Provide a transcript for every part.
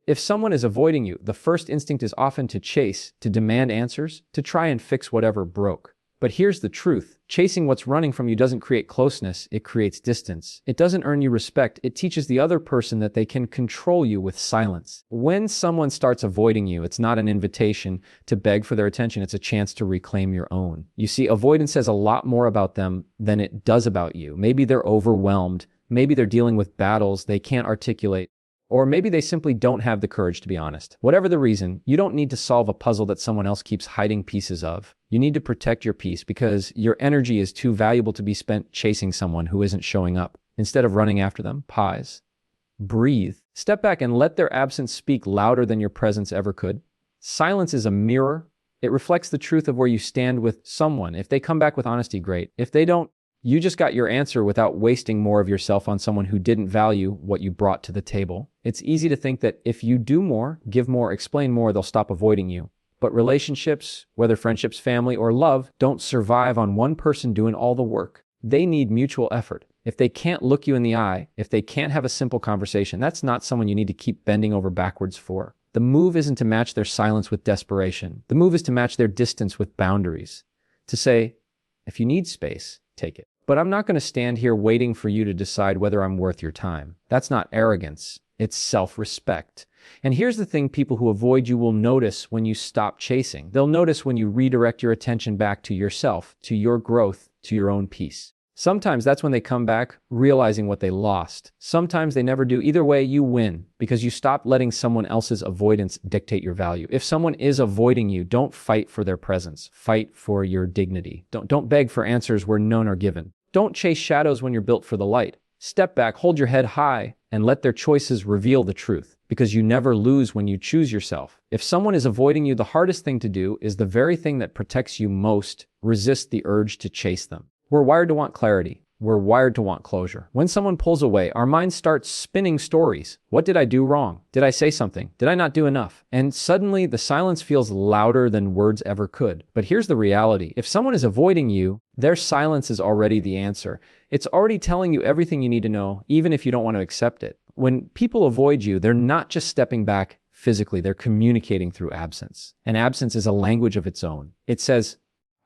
If someone is avoiding you, the first instinct is often to chase, to demand answers, to try and fix whatever broke. But here's the truth. Chasing what's running from you doesn't create closeness, it creates distance. It doesn't earn you respect, it teaches the other person that they can control you with silence. When someone starts avoiding you, it's not an invitation to beg for their attention, it's a chance to reclaim your own. You see, avoidance says a lot more about them than it does about you. Maybe they're overwhelmed, maybe they're dealing with battles they can't articulate, or maybe they simply don't have the courage to be honest. Whatever the reason, you don't need to solve a puzzle that someone else keeps hiding pieces of. You need to protect your peace because your energy is too valuable to be spent chasing someone who isn't showing up. Instead of running after them, pause, breathe, step back and let their absence speak louder than your presence ever could. Silence is a mirror. It reflects the truth of where you stand with someone. If they come back with honesty, great. If they don't, you just got your answer without wasting more of yourself on someone who didn't value what you brought to the table. It's easy to think that if you do more, give more, explain more, they'll stop avoiding you. But relationships, whether friendships, family, or love, don't survive on one person doing all the work. They need mutual effort. If they can't look you in the eye, if they can't have a simple conversation, that's not someone you need to keep bending over backwards for. The move isn't to match their silence with desperation. The move is to match their distance with boundaries. To say, if you need space, take it. But I'm not going to stand here waiting for you to decide whether I'm worth your time. That's not arrogance. It's self-respect. And here's the thing people who avoid you will notice when you stop chasing. They'll notice when you redirect your attention back to yourself, to your growth, to your own peace. Sometimes that's when they come back realizing what they lost. Sometimes they never do. Either way, you win because you stop letting someone else's avoidance dictate your value. If someone is avoiding you, don't fight for their presence. Fight for your dignity. Don't beg for answers where none are given. Don't chase shadows when you're built for the light. Step back, hold your head high, and let their choices reveal the truth because you never lose when you choose yourself. If someone is avoiding you, the hardest thing to do is the very thing that protects you most. Resist the urge to chase them. We're wired to want clarity. We're wired to want closure. When someone pulls away, our mind starts spinning stories. What did I do wrong? Did I say something? Did I not do enough? And suddenly the silence feels louder than words ever could. But here's the reality. If someone is avoiding you, their silence is already the answer. It's already telling you everything you need to know, even if you don't want to accept it. When people avoid you, they're not just stepping back physically, they're communicating through absence. And absence is a language of its own. It says,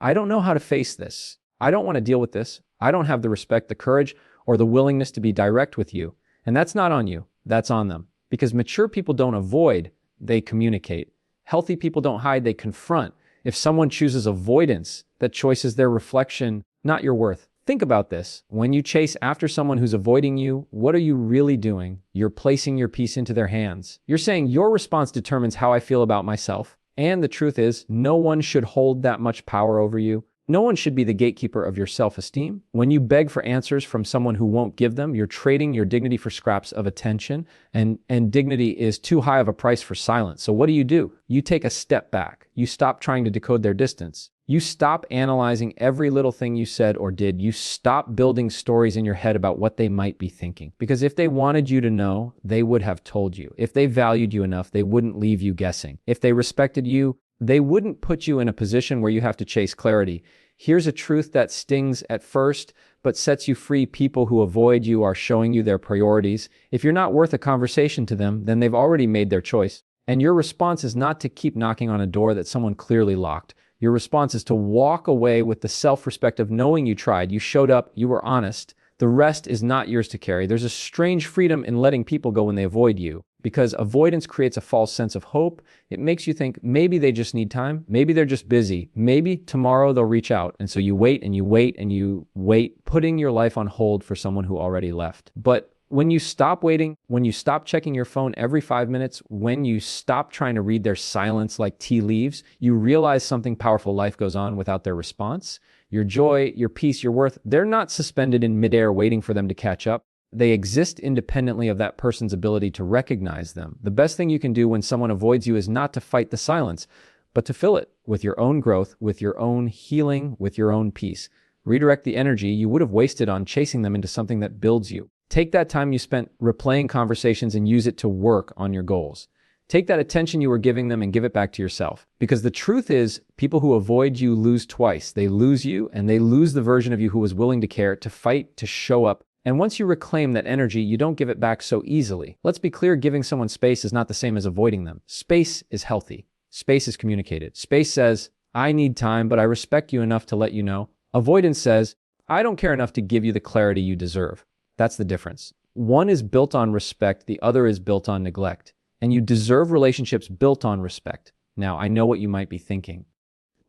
I don't know how to face this. I don't want to deal with this. I don't have the respect, the courage, or the willingness to be direct with you. And that's not on you. That's on them. Because mature people don't avoid, they communicate. Healthy people don't hide, they confront. If someone chooses avoidance, that choice is their reflection, not your worth. Think about this. When you chase after someone who's avoiding you, what are you really doing? You're placing your peace into their hands. You're saying your response determines how I feel about myself. And the truth is, no one should hold that much power over you. No one should be the gatekeeper of your self-esteem. When you beg for answers from someone who won't give them, you're trading your dignity for scraps of attention, and dignity is too high of a price for silence. So what do? You take a step back. You stop trying to decode their distance. You stop analyzing every little thing you said or did. You stop building stories in your head about what they might be thinking. Because if they wanted you to know, they would have told you. If they valued you enough, they wouldn't leave you guessing. If they respected you, they wouldn't put you in a position where you have to chase clarity. Here's a truth that stings at first, but sets you free. People who avoid you are showing you their priorities. If you're not worth a conversation to them, then they've already made their choice. And your response is not to keep knocking on a door that someone clearly locked. Your response is to walk away with the self-respect of knowing you tried, you showed up, you were honest. The rest is not yours to carry. There's a strange freedom in letting people go when they avoid you, because avoidance creates a false sense of hope. It makes you think maybe they just need time. Maybe they're just busy. Maybe tomorrow they'll reach out. And so you wait and you wait and you wait, putting your life on hold for someone who already left. But when you stop waiting, when you stop checking your phone every 5 minutes, when you stop trying to read their silence like tea leaves, you realize something powerful. Life goes on without their response. Your joy, your peace, your worth, they're not suspended in midair waiting for them to catch up. They exist independently of that person's ability to recognize them. The best thing you can do when someone avoids you is not to fight the silence, but to fill it with your own growth, with your own healing, with your own peace. Redirect the energy you would have wasted on chasing them into something that builds you. Take that time you spent replaying conversations and use it to work on your goals. Take that attention you were giving them and give it back to yourself. Because the truth is, people who avoid you lose twice. They lose you, and they lose the version of you who was willing to care, to fight, to show up, And once you reclaim that energy, you don't give it back so easily. Let's be clear, giving someone space is not the same as avoiding them. Space is healthy. Space is communicated. Space says, I need time, but I respect you enough to let you know. Avoidance says, I don't care enough to give you the clarity you deserve. That's the difference. One is built on respect, the other is built on neglect. And you deserve relationships built on respect. Now, I know what you might be thinking.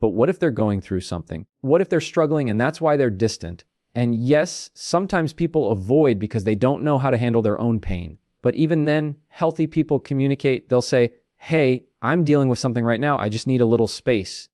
But what if they're going through something? What if they're struggling and that's why they're distant? And yes, sometimes people avoid because they don't know how to handle their own pain. But even then, healthy people communicate. They'll say, hey, I'm dealing with something right now. I just need a little space.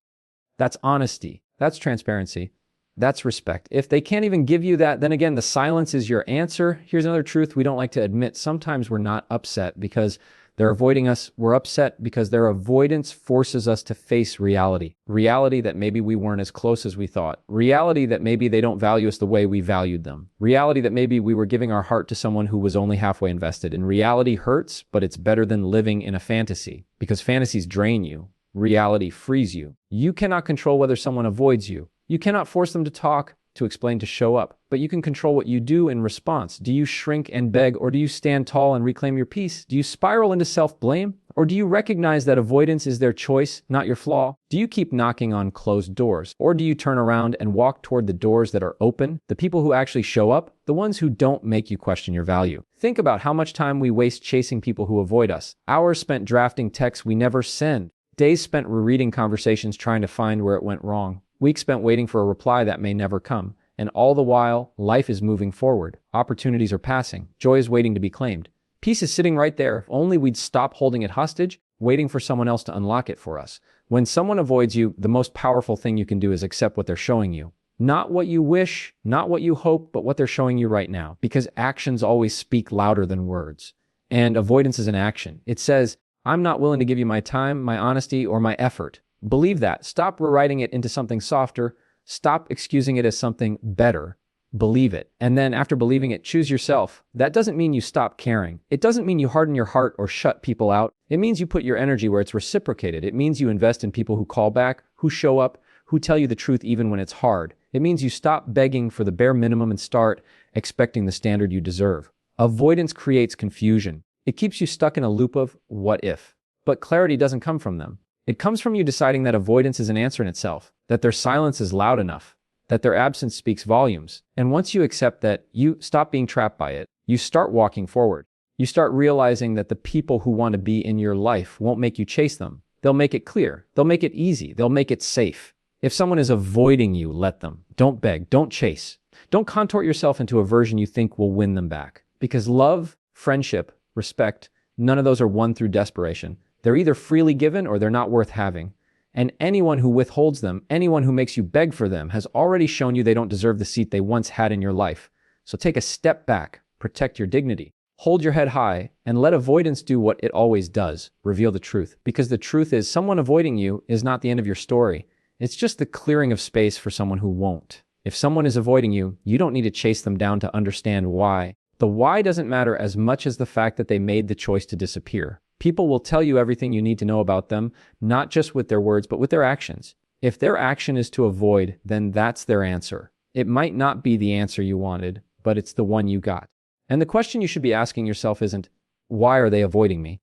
That's honesty. That's transparency. That's respect. If they can't even give you that, then again, the silence is your answer. Here's another truth we don't like to admit. Sometimes we're not upset because they're avoiding us. We're upset because their avoidance forces us to face reality. Reality that maybe we weren't as close as we thought. Reality that maybe they don't value us the way we valued them. Reality that maybe we were giving our heart to someone who was only halfway invested. And reality hurts, but it's better than living in a fantasy because fantasies drain you. Reality frees you. You cannot control whether someone avoids you. You cannot force them to talk, to explain, to show up, but you can control what you do in response. Do you shrink and beg, or do you stand tall and reclaim your peace? Do you spiral into self-blame, or do you recognize that avoidance is their choice, not your flaw? Do you keep knocking on closed doors, or do you turn around and walk toward the doors that are open, the people who actually show up, the ones who don't make you question your value? Think about how much time we waste chasing people who avoid us. Hours spent drafting texts we never send. Days spent rereading conversations trying to find where it went wrong. Weeks spent waiting for a reply that may never come. And all the while, life is moving forward. Opportunities are passing. Joy is waiting to be claimed. Peace is sitting right there. If only we'd stop holding it hostage, waiting for someone else to unlock it for us. When someone avoids you, the most powerful thing you can do is accept what they're showing you. Not what you wish, not what you hope, but what they're showing you right now. Because actions always speak louder than words. And avoidance is an action. It says, I'm not willing to give you my time, my honesty, or my effort. Believe that. Stop rewriting it into something softer. Stop excusing it as something better. Believe it. And then after believing it, choose yourself. That doesn't mean you stop caring. It doesn't mean you harden your heart or shut people out. It means you put your energy where it's reciprocated. It means you invest in people who call back, who show up, who tell you the truth even when it's hard. It means you stop begging for the bare minimum and start expecting the standard you deserve. Avoidance creates confusion. It keeps you stuck in a loop of what if. But clarity doesn't come from them. It comes from you deciding that avoidance is an answer in itself, that their silence is loud enough, that their absence speaks volumes. And once you accept that, you stop being trapped by it. You start walking forward. You start realizing that the people who want to be in your life won't make you chase them. They'll make it clear. They'll make it easy. They'll make it safe. If someone is avoiding you, let them. Don't beg. Don't chase. Don't contort yourself into a version you think will win them back. Because love, friendship, respect, none of those are won through desperation. They're either freely given or they're not worth having. And anyone who withholds them, anyone who makes you beg for them, has already shown you they don't deserve the seat they once had in your life. So take a step back, protect your dignity, hold your head high, and let avoidance do what it always does, reveal the truth. Because the truth is, someone avoiding you is not the end of your story. It's just the clearing of space for someone who won't. If someone is avoiding you, you don't need to chase them down to understand why. The why doesn't matter as much as the fact that they made the choice to disappear. People will tell you everything you need to know about them, not just with their words, but with their actions. If their action is to avoid, then that's their answer. It might not be the answer you wanted, but it's the one you got. And the question you should be asking yourself isn't, why are they avoiding me?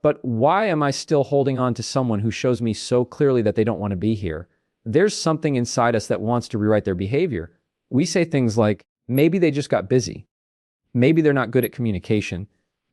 But why am I still holding on to someone who shows me so clearly that they don't want to be here? There's something inside us that wants to rewrite their behavior. We say things like, maybe they just got busy. Maybe they're not good at communication.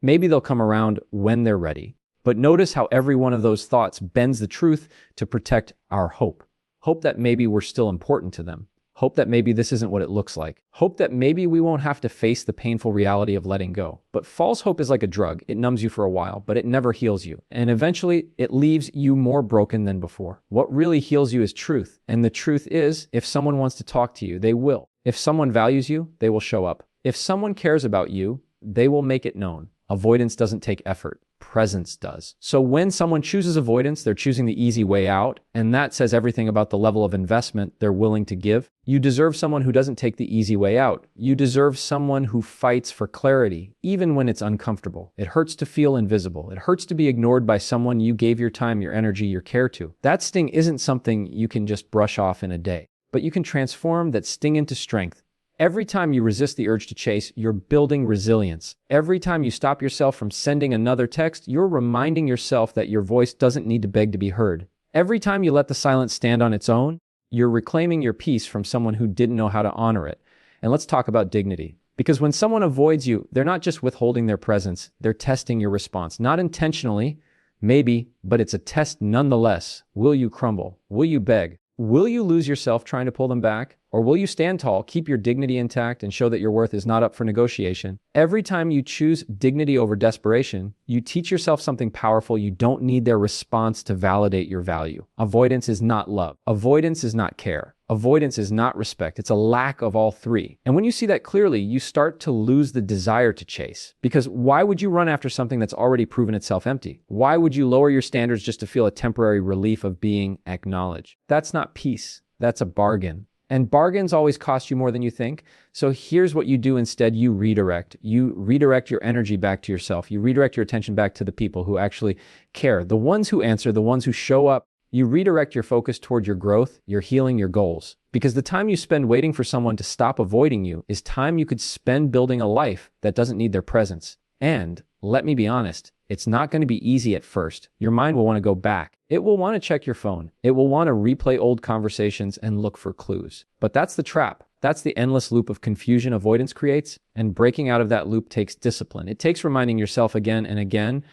Maybe they'll come around when they're ready. But notice how every one of those thoughts bends the truth to protect our hope. Hope that maybe we're still important to them. Hope that maybe this isn't what it looks like. Hope that maybe we won't have to face the painful reality of letting go. But false hope is like a drug. It numbs you for a while, but it never heals you. And eventually, it leaves you more broken than before. What really heals you is truth. And the truth is, if someone wants to talk to you, they will. If someone values you, they will show up. If someone cares about you, they will make it known. Avoidance doesn't take effort. Presence does. So when someone chooses avoidance, they're choosing the easy way out, and that says everything about the level of investment they're willing to give. You deserve someone who doesn't take the easy way out. You deserve someone who fights for clarity, even when it's uncomfortable. It hurts to feel invisible. It hurts to be ignored by someone you gave your time, your energy, your care to. That sting isn't something you can just brush off in a day, but you can transform that sting into strength. Every time you resist the urge to chase, you're building resilience. Every time you stop yourself from sending another text, you're reminding yourself that your voice doesn't need to beg to be heard. Every time you let the silence stand on its own, you're reclaiming your peace from someone who didn't know how to honor it. And let's talk about dignity. Because when someone avoids you, they're not just withholding their presence, they're testing your response. Not intentionally, maybe, but it's a test nonetheless. Will you crumble? Will you beg? Will you lose yourself trying to pull them back? Or will you stand tall, keep your dignity intact, and show that your worth is not up for negotiation? Every time you choose dignity over desperation, you teach yourself something powerful. You don't need their response to validate your value. Avoidance is not love. Avoidance is not care. Avoidance is not respect. It's a lack of all three. And when you see that clearly, you start to lose the desire to chase. Because why would you run after something that's already proven itself empty? Why would you lower your standards just to feel a temporary relief of being acknowledged? That's not peace. That's a bargain. And bargains always cost you more than you think. So here's what you do instead. You redirect. You redirect your energy back to yourself. You redirect your attention back to the people who actually care, the ones who answer, the ones who show up. You redirect your focus toward your growth, your healing, your goals. Because the time you spend waiting for someone to stop avoiding you is time you could spend building a life that doesn't need their presence. And let me be honest, it's not going to be easy at first. Your mind will want to go back. It will want to check your phone. It will want to replay old conversations and look for clues. But that's the trap. That's the endless loop of confusion avoidance creates. And breaking out of that loop takes discipline. It takes reminding yourself again and again,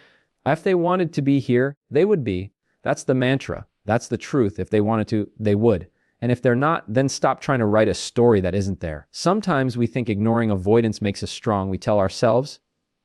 if they wanted to be here, they would be. That's the mantra. That's the truth. If they wanted to, they would. And if they're not, then stop trying to write a story that isn't there. Sometimes we think ignoring avoidance makes us strong. We tell ourselves,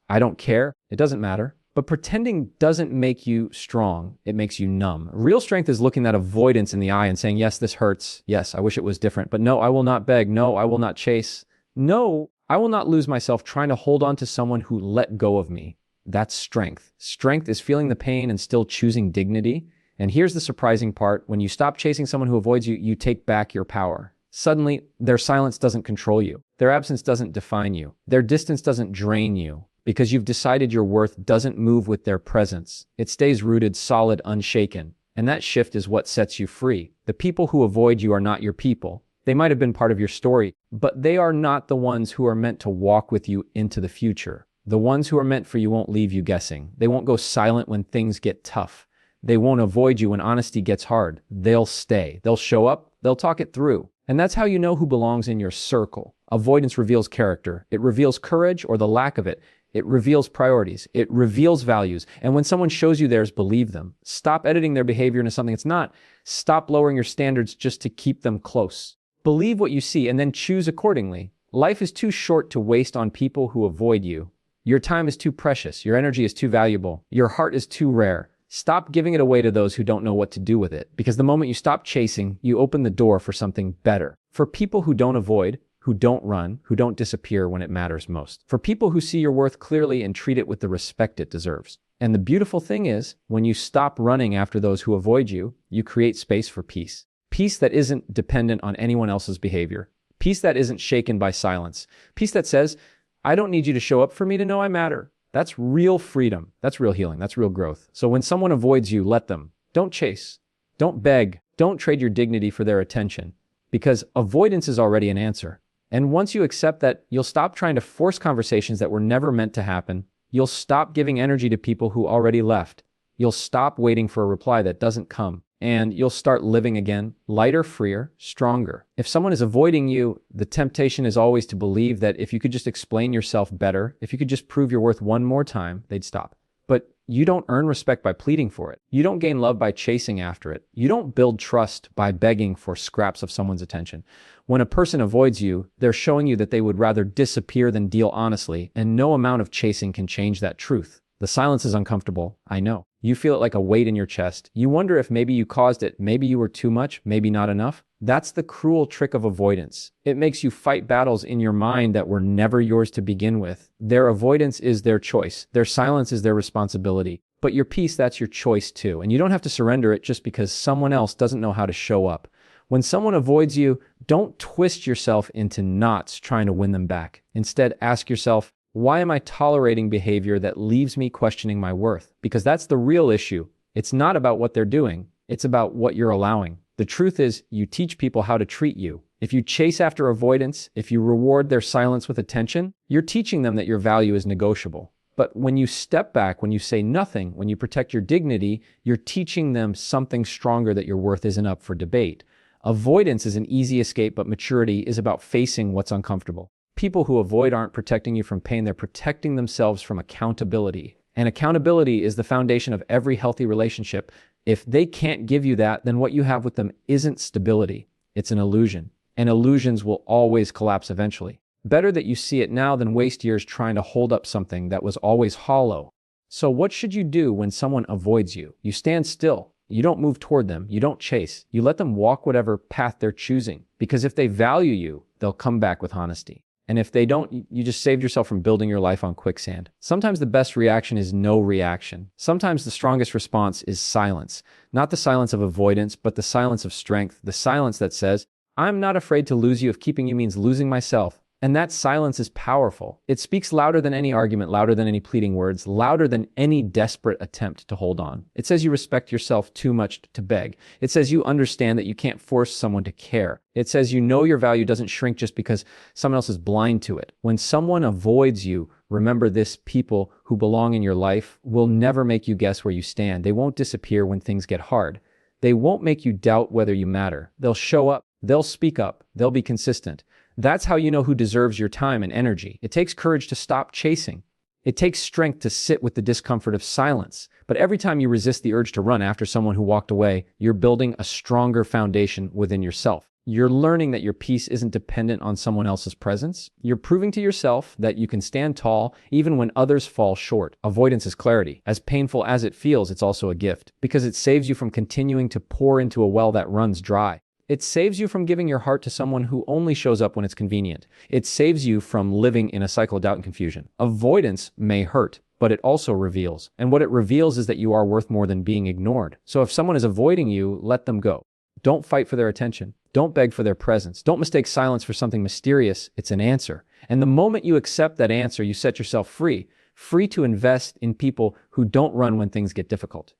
I don't care. It doesn't matter. But pretending doesn't make you strong. It makes you numb. Real strength is looking that avoidance in the eye and saying, yes, this hurts. Yes, I wish it was different. But no, I will not beg. No, I will not chase. No, I will not lose myself trying to hold on to someone who let go of me. That's strength. Strength is feeling the pain and still choosing dignity. And here's the surprising part. When you stop chasing someone who avoids you, you take back your power. Suddenly, their silence doesn't control you. Their absence doesn't define you. Their distance doesn't drain you. Because you've decided your worth doesn't move with their presence. It stays rooted, solid, unshaken. And that shift is what sets you free. The people who avoid you are not your people. They might have been part of your story, but they are not the ones who are meant to walk with you into the future. The ones who are meant for you won't leave you guessing. They won't go silent when things get tough. They won't avoid you when honesty gets hard. They'll stay. They'll show up. They'll talk it through. And that's how you know who belongs in your circle. Avoidance reveals character. It reveals courage or the lack of it. It reveals priorities. It reveals values. And when someone shows you theirs, believe them. Stop editing their behavior into something it's not. Stop lowering your standards just to keep them close. Believe what you see and then choose accordingly. Life is too short to waste on people who avoid you. Your time is too precious. Your energy is too valuable. Your heart is too rare. Stop giving it away to those who don't know what to do with it. Because the moment you stop chasing, you open the door for something better. For people who don't avoid, who don't run, who don't disappear when it matters most. For people who see your worth clearly and treat it with the respect it deserves. And the beautiful thing is, when you stop running after those who avoid you, you create space for peace. Peace that isn't dependent on anyone else's behavior. Peace that isn't shaken by silence. Peace that says, I don't need you to show up for me to know I matter. That's real freedom. That's real healing. That's real growth. So when someone avoids you, let them. Don't chase. Don't beg. Don't trade your dignity for their attention. Because avoidance is already an answer. And once you accept that, you'll stop trying to force conversations that were never meant to happen. You'll stop giving energy to people who already left. You'll stop waiting for a reply that doesn't come. And you'll start living again, lighter, freer, stronger. If someone is avoiding you, the temptation is always to believe that if you could just explain yourself better, if you could just prove your worth one more time, they'd stop. But you don't earn respect by pleading for it. You don't gain love by chasing after it. You don't build trust by begging for scraps of someone's attention. When a person avoids you, they're showing you that they would rather disappear than deal honestly, and no amount of chasing can change that truth. The silence is uncomfortable, I know. You feel it like a weight in your chest. You wonder if maybe you caused it, maybe you were too much, maybe not enough. That's the cruel trick of avoidance. It makes you fight battles in your mind that were never yours to begin with. Their avoidance is their choice. Their silence is their responsibility. But your peace, that's your choice too. And you don't have to surrender it just because someone else doesn't know how to show up. When someone avoids you, don't twist yourself into knots trying to win them back. Instead, ask yourself, why am I tolerating behavior that leaves me questioning my worth? Because that's the real issue. It's not about what they're doing. It's about what you're allowing. The truth is, you teach people how to treat you. If you chase after avoidance, if you reward their silence with attention, you're teaching them that your value is negotiable. But when you step back, when you say nothing, when you protect your dignity, you're teaching them something stronger, that your worth isn't up for debate. Avoidance is an easy escape, but maturity is about facing what's uncomfortable. People who avoid aren't protecting you from pain, they're protecting themselves from accountability. And accountability is the foundation of every healthy relationship. If they can't give you that, then what you have with them isn't stability. It's an illusion. And illusions will always collapse eventually. Better that you see it now than waste years trying to hold up something that was always hollow. So what should you do when someone avoids you? You stand still. You don't move toward them. You don't chase. You let them walk whatever path they're choosing. Because if they value you, they'll come back with honesty. And if they don't, you just saved yourself from building your life on quicksand. Sometimes the best reaction is no reaction. Sometimes the strongest response is silence. Not the silence of avoidance, but the silence of strength. The silence that says, I'm not afraid to lose you if keeping you means losing myself. And that silence is powerful. It speaks louder than any argument, louder than any pleading words, louder than any desperate attempt to hold on. It says you respect yourself too much to beg. It says you understand that you can't force someone to care. It says you know your value doesn't shrink just because someone else is blind to it. When someone avoids you, remember this: people who belong in your life will never make you guess where you stand. They won't disappear when things get hard. They won't make you doubt whether you matter. They'll show up. They'll speak up. They'll be consistent. That's how you know who deserves your time and energy. It takes courage to stop chasing. It takes strength to sit with the discomfort of silence. But every time you resist the urge to run after someone who walked away, you're building a stronger foundation within yourself. You're learning that your peace isn't dependent on someone else's presence. You're proving to yourself that you can stand tall even when others fall short. Avoidance is clarity. As painful as it feels, it's also a gift, because it saves you from continuing to pour into a well that runs dry. It saves you from giving your heart to someone who only shows up when it's convenient. It saves you from living in a cycle of doubt and confusion. Avoidance may hurt, but it also reveals. And what it reveals is that you are worth more than being ignored. So if someone is avoiding you, let them go. Don't fight for their attention. Don't beg for their presence. Don't mistake silence for something mysterious. It's an answer. And the moment you accept that answer, you set yourself free. Free to invest in people who don't run when things get difficult.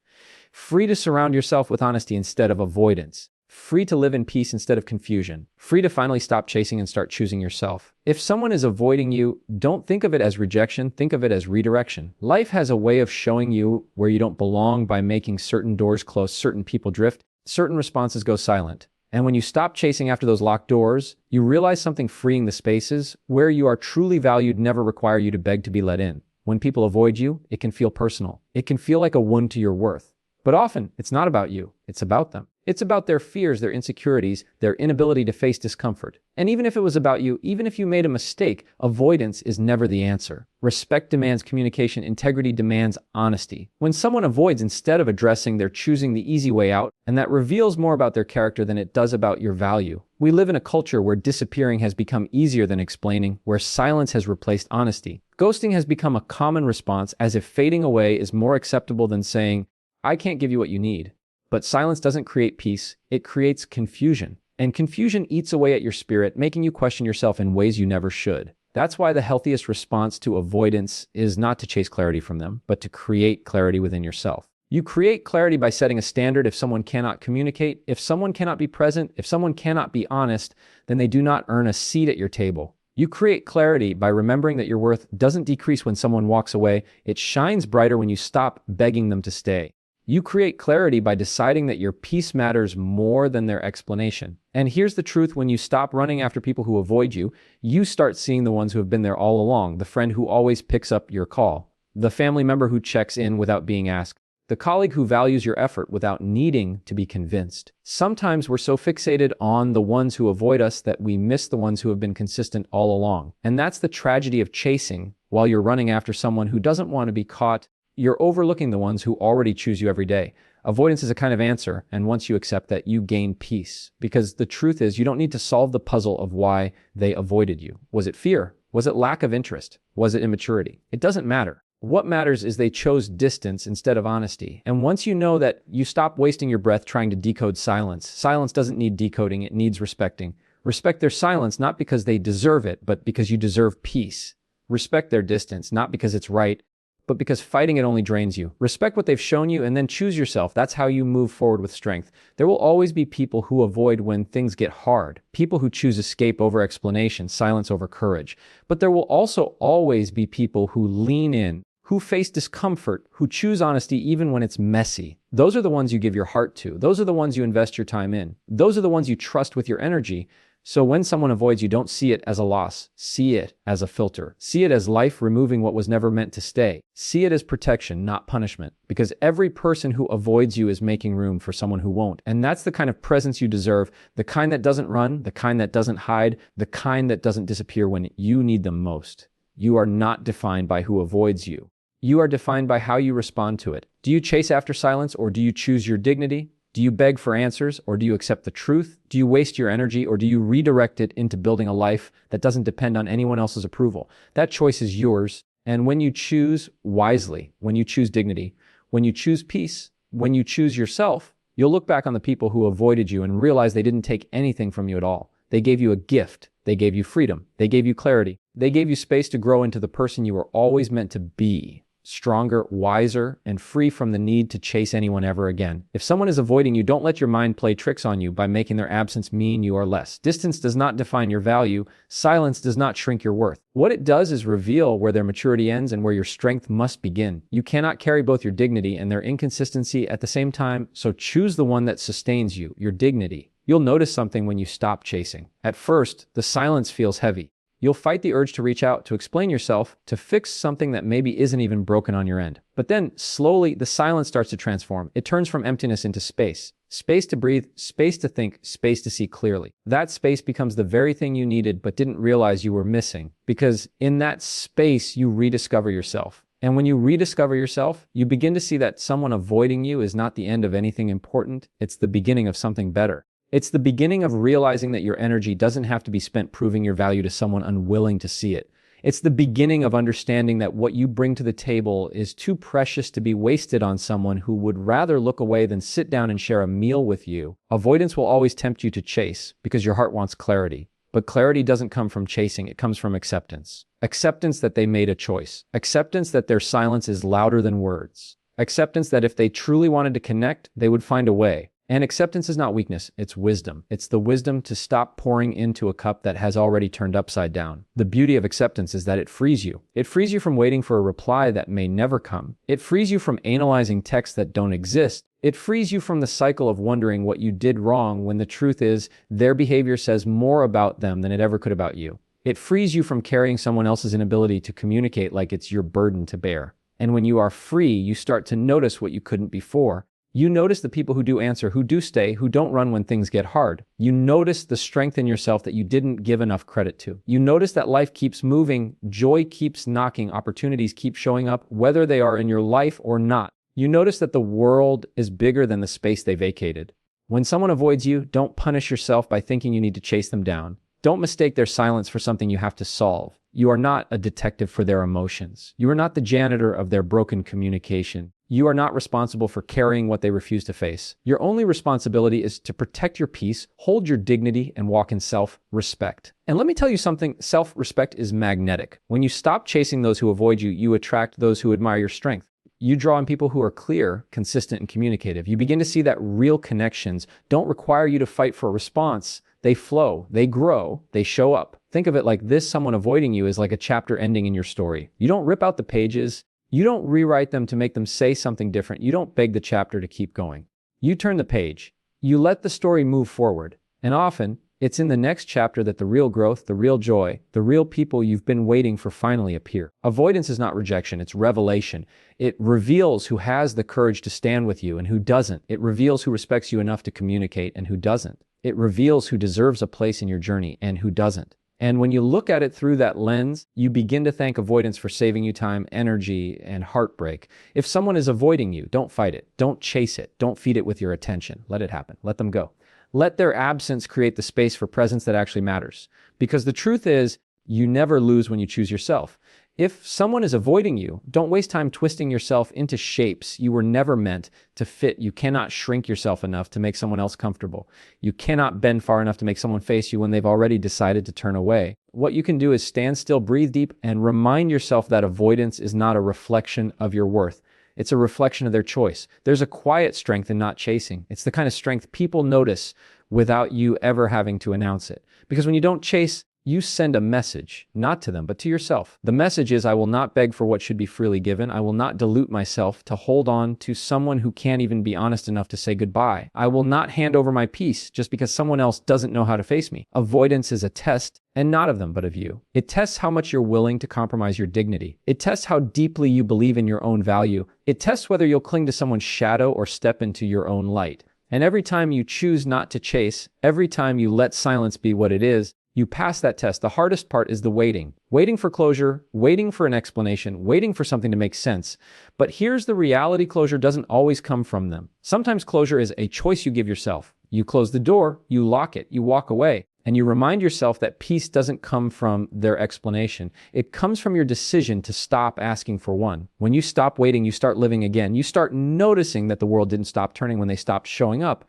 Free to surround yourself with honesty instead of avoidance. Free to live in peace instead of confusion. Free to finally stop chasing and start choosing yourself. If someone is avoiding you, don't think of it as rejection, think of it as redirection. Life has a way of showing you where you don't belong by making certain doors close, certain people drift, certain responses go silent. And when you stop chasing after those locked doors, you realize something freeing. The spaces where you are truly valued never require you to beg to be let in. When people avoid you, it can feel personal. It can feel like a wound to your worth. But often, it's not about you, it's about them. It's about their fears, their insecurities, their inability to face discomfort. And even if it was about you, even if you made a mistake, avoidance is never the answer. Respect demands communication. Integrity demands honesty. When someone avoids instead of addressing, they're choosing the easy way out, and that reveals more about their character than it does about your value. We live in a culture where disappearing has become easier than explaining, where silence has replaced honesty. Ghosting has become a common response, as if fading away is more acceptable than saying, I can't give you what you need. But silence doesn't create peace, it creates confusion. And confusion eats away at your spirit, making you question yourself in ways you never should. That's why the healthiest response to avoidance is not to chase clarity from them, but to create clarity within yourself. You create clarity by setting a standard. If someone cannot communicate, if someone cannot be present, if someone cannot be honest, then they do not earn a seat at your table. You create clarity by remembering that your worth doesn't decrease when someone walks away. It shines brighter when you stop begging them to stay. You create clarity by deciding that your peace matters more than their explanation. And here's the truth: when you stop running after people who avoid you, you start seeing the ones who have been there all along. The friend who always picks up your call. The family member who checks in without being asked. The colleague who values your effort without needing to be convinced. Sometimes we're so fixated on the ones who avoid us that we miss the ones who have been consistent all along. And that's the tragedy of chasing while you're running after someone who doesn't want to be caught. You're overlooking the ones who already choose you every day. Avoidance is a kind of answer, and once you accept that, you gain peace. Because the truth is, you don't need to solve the puzzle of why they avoided you. Was it fear? Was it lack of interest? Was it immaturity? It doesn't matter. What matters is they chose distance instead of honesty. And once you know that, you stop wasting your breath trying to decode silence. Silence doesn't need decoding, it needs respecting. Respect their silence, not because they deserve it, but because you deserve peace. Respect their distance, not because it's right, but because fighting it only drains you. Respect what they've shown you and then choose yourself. That's how you move forward with strength. There will always be people who avoid when things get hard, people who choose escape over explanation, silence over courage. But there will also always be people who lean in, who face discomfort, who choose honesty even when it's messy. Those are the ones you give your heart to. Those are the ones you invest your time in. Those are the ones you trust with your energy. So when someone avoids you, don't see it as a loss. See it as a filter. See it as life removing what was never meant to stay. See it as protection, not punishment. Because every person who avoids you is making room for someone who won't. And that's the kind of presence you deserve. The kind that doesn't run, the kind that doesn't hide, the kind that doesn't disappear when you need them most. You are not defined by who avoids you. You are defined by how you respond to it. Do you chase after silence or do you choose your dignity? Do you beg for answers or do you accept the truth? Do you waste your energy or do you redirect it into building a life that doesn't depend on anyone else's approval? That choice is yours. And when you choose wisely, when you choose dignity, when you choose peace, when you choose yourself, you'll look back on the people who avoided you and realize they didn't take anything from you at all. They gave you a gift. They gave you freedom. They gave you clarity. They gave you space to grow into the person you were always meant to be. Stronger, wiser, and free from the need to chase anyone ever again. If someone is avoiding you, don't let your mind play tricks on you by making their absence mean you are less. Distance does not define your value. Silence does not shrink your worth. What it does is reveal where their maturity ends and where your strength must begin. You cannot carry both your dignity and their inconsistency at the same time, so choose the one that sustains you, your dignity. You'll notice something when you stop chasing. At first, the silence feels heavy. You'll fight the urge to reach out, to explain yourself, to fix something that maybe isn't even broken on your end. But then, slowly, the silence starts to transform. It turns from emptiness into space. Space to breathe, space to think, space to see clearly. That space becomes the very thing you needed but didn't realize you were missing. Because in that space, you rediscover yourself. And when you rediscover yourself, you begin to see that someone avoiding you is not the end of anything important. It's the beginning of something better. It's the beginning of realizing that your energy doesn't have to be spent proving your value to someone unwilling to see it. It's the beginning of understanding that what you bring to the table is too precious to be wasted on someone who would rather look away than sit down and share a meal with you. Avoidance will always tempt you to chase because your heart wants clarity. But clarity doesn't come from chasing, it comes from acceptance. Acceptance that they made a choice. Acceptance that their silence is louder than words. Acceptance that if they truly wanted to connect, they would find a way. And acceptance is not weakness, it's wisdom. It's the wisdom to stop pouring into a cup that has already turned upside down. The beauty of acceptance is that it frees you. It frees you from waiting for a reply that may never come. It frees you from analyzing texts that don't exist. It frees you from the cycle of wondering what you did wrong when the truth is their behavior says more about them than it ever could about you. It frees you from carrying someone else's inability to communicate like it's your burden to bear. And when you are free, you start to notice what you couldn't before. You notice the people who do answer, who do stay, who don't run when things get hard. You notice the strength in yourself that you didn't give enough credit to. You notice that life keeps moving, joy keeps knocking, opportunities keep showing up, whether they are in your life or not. You notice that the world is bigger than the space they vacated. When someone avoids you, don't punish yourself by thinking you need to chase them down. Don't mistake their silence for something you have to solve. You are not a detective for their emotions. You are not the janitor of their broken communication. You are not responsible for carrying what they refuse to face. Your only responsibility is to protect your peace, hold your dignity, and walk in self-respect. And let me tell you something, self-respect is magnetic. When you stop chasing those who avoid you, you attract those who admire your strength. You draw in people who are clear, consistent, and communicative. You begin to see that real connections don't require you to fight for a response. They flow, they grow, they show up. Think of it like this: someone avoiding you is like a chapter ending in your story. You don't rip out the pages. You don't rewrite them to make them say something different. You don't beg the chapter to keep going. You turn the page. You let the story move forward. And often, it's in the next chapter that the real growth, the real joy, the real people you've been waiting for finally appear. Avoidance is not rejection, it's revelation. It reveals who has the courage to stand with you and who doesn't. It reveals who respects you enough to communicate and who doesn't. It reveals who deserves a place in your journey and who doesn't. And when you look at it through that lens, you begin to thank avoidance for saving you time, energy, and heartbreak. If someone is avoiding you, don't fight it. Don't chase it. Don't feed it with your attention. Let it happen. Let them go. Let their absence create the space for presence that actually matters. Because the truth is, you never lose when you choose yourself. If someone is avoiding you, don't waste time twisting yourself into shapes you were never meant to fit. You cannot shrink yourself enough to make someone else comfortable. You cannot bend far enough to make someone face you when they've already decided to turn away. What you can do is stand still, breathe deep, and remind yourself that avoidance is not a reflection of your worth. It's a reflection of their choice. There's a quiet strength in not chasing. It's the kind of strength people notice without you ever having to announce it. Because when you don't chase, you send a message, not to them, but to yourself. The message is, I will not beg for what should be freely given. I will not dilute myself to hold on to someone who can't even be honest enough to say goodbye. I will not hand over my peace just because someone else doesn't know how to face me. Avoidance is a test, and not of them, but of you. It tests how much you're willing to compromise your dignity. It tests how deeply you believe in your own value. It tests whether you'll cling to someone's shadow or step into your own light. And every time you choose not to chase, every time you let silence be what it is, you pass that test. The hardest part is the waiting. Waiting for closure, waiting for an explanation, waiting for something to make sense. But here's the reality: closure doesn't always come from them. Sometimes closure is a choice you give yourself. You close the door, you lock it, you walk away, and you remind yourself that peace doesn't come from their explanation. It comes from your decision to stop asking for one. When you stop waiting, you start living again. You start noticing that the world didn't stop turning when they stopped showing up.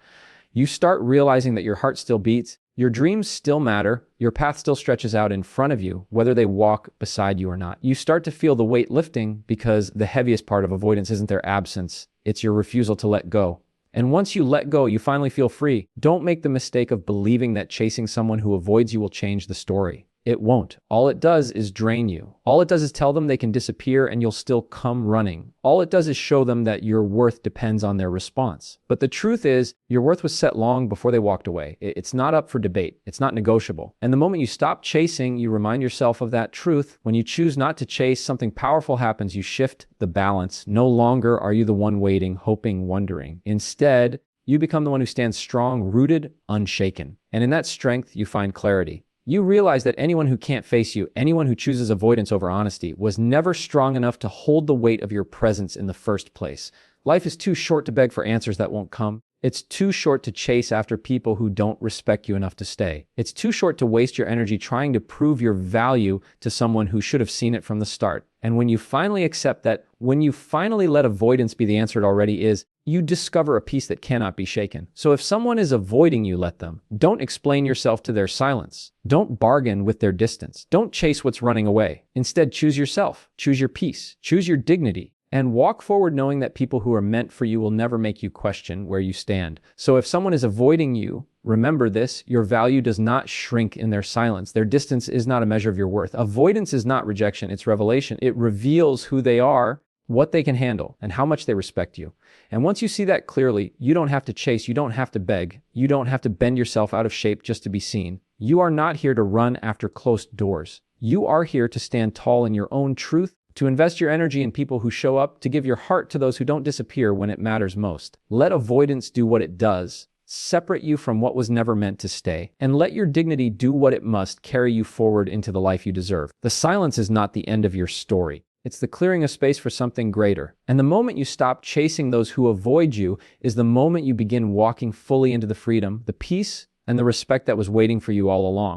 You start realizing that your heart still beats, your dreams still matter, your path still stretches out in front of you, whether they walk beside you or not. You start to feel the weight lifting, because the heaviest part of avoidance isn't their absence, it's your refusal to let go. And once you let go, you finally feel free. Don't make the mistake of believing that chasing someone who avoids you will change the story. It won't. All it does is drain you. All it does is tell them they can disappear and you'll still come running. All it does is show them that your worth depends on their response. But the truth is, your worth was set long before they walked away. It's not up for debate. It's not negotiable. And the moment you stop chasing, you remind yourself of that truth. When you choose not to chase, something powerful happens. You shift the balance. No longer are you the one waiting, hoping, wondering. Instead, you become the one who stands strong, rooted, unshaken. And in that strength, you find clarity. You realize that anyone who can't face you, anyone who chooses avoidance over honesty, was never strong enough to hold the weight of your presence in the first place. Life is too short to beg for answers that won't come. It's too short to chase after people who don't respect you enough to stay. It's too short to waste your energy trying to prove your value to someone who should have seen it from the start. And when you finally accept that, when you finally let avoidance be the answer it already is, you discover a peace that cannot be shaken. So if someone is avoiding you, let them. Don't explain yourself to their silence. Don't bargain with their distance. Don't chase what's running away. Instead, choose yourself. Choose your peace. Choose your dignity. And walk forward knowing that people who are meant for you will never make you question where you stand. So if someone is avoiding you, remember this: your value does not shrink in their silence. Their distance is not a measure of your worth. Avoidance is not rejection, it's revelation. It reveals who they are, what they can handle, and how much they respect you. And once you see that clearly, you don't have to chase, you don't have to beg, you don't have to bend yourself out of shape just to be seen. You are not here to run after closed doors. You are here to stand tall in your own truth, to invest your energy in people who show up, to give your heart to those who don't disappear when it matters most. Let avoidance do what it does, separate you from what was never meant to stay, and let your dignity do what it must, carry you forward into the life you deserve. The silence is not the end of your story. It's the clearing of space for something greater. And the moment you stop chasing those who avoid you is the moment you begin walking fully into the freedom, the peace, and the respect that was waiting for you all along.